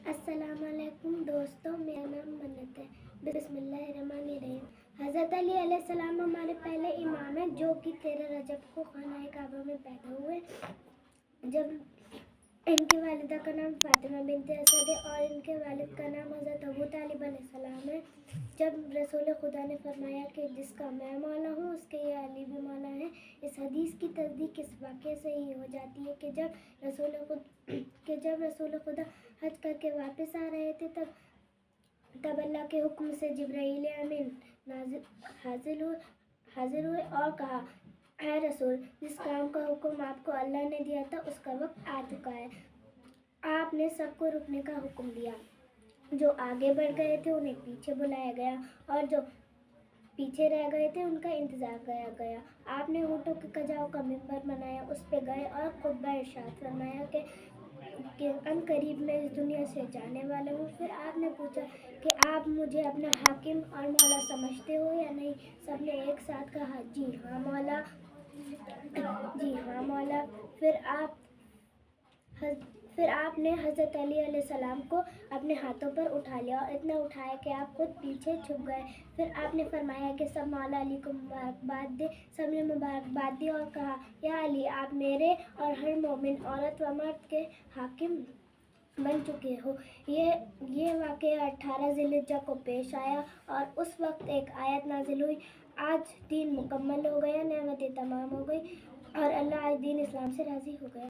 السلام علیکم دوستوں، میرا نام منت ہے۔ بسم اللہ الرحمن الرحیم۔ حضرت علی علیہ السلام ہمارے پہلے امام ہیں جو کہ 13 رجب کو خانہ کعبہ میں پیدا ہوئے۔ جب ان کی والدہ کا نام فاطمہ بنت اسد ہے اور ان کے والد کا نام حضرت ابو طالب علیہ السلام ہے۔ جب رسول خدا نے فرمایا کہ جس کا میں مولا ہوں اس کے یہ علی بھی مولا ہے، اس حدیث کی تصدیق اس واقعے سے ہی ہو جاتی ہے کہ جب رسول خدا حج کر کے واپس آ رہے تھے تب اللہ کے حکم سے جبرائیل امین حاضر ہوئے اور کہا، اے رسول، جس کام کا حکم آپ کو اللہ نے دیا تھا اس کا وقت آ چکا ہے۔ آپ نے سب کو رکنے کا حکم دیا، جو آگے بڑھ گئے تھے انہیں پیچھے بلایا گیا اور جو پیچھے رہ گئے تھے ان کا انتظار کیا گیا۔ آپ نے اونٹوں کے کجاؤ کا ممبر بنایا، اس پہ گئے اور خطبہ ارشاد فرمایا کہ ان قریب میں اس دنیا سے جانے والا ہوں۔ پھر آپ نے پوچھا کہ آپ مجھے اپنا حاکم اور مولا سمجھتے ہو یا نہیں؟ سب نے ایک ساتھ کہا، جی ہاں مولا، جی ہاں مولا۔ پھر آپ نے حضرت علی علیہ السلام کو اپنے ہاتھوں پر اٹھا لیا اور اتنا اٹھایا کہ آپ خود پیچھے چھپ گئے۔ پھر آپ نے فرمایا کہ سب مولا علی کو مبارکباد دے۔ سب نے مبارکباد دی اور کہا، یا علی، آپ میرے اور ہر مومن عورت و مرد کے حاکم بن چکے ہو۔ یہ واقعہ 18 ذی الحجہ کو پیش آیا اور اس وقت ایک آیت نازل ہوئی، آج دین مکمل ہو گیا، نعمتیں تمام ہو گئی اور اللہ آج دین اسلام سے راضی ہو گیا۔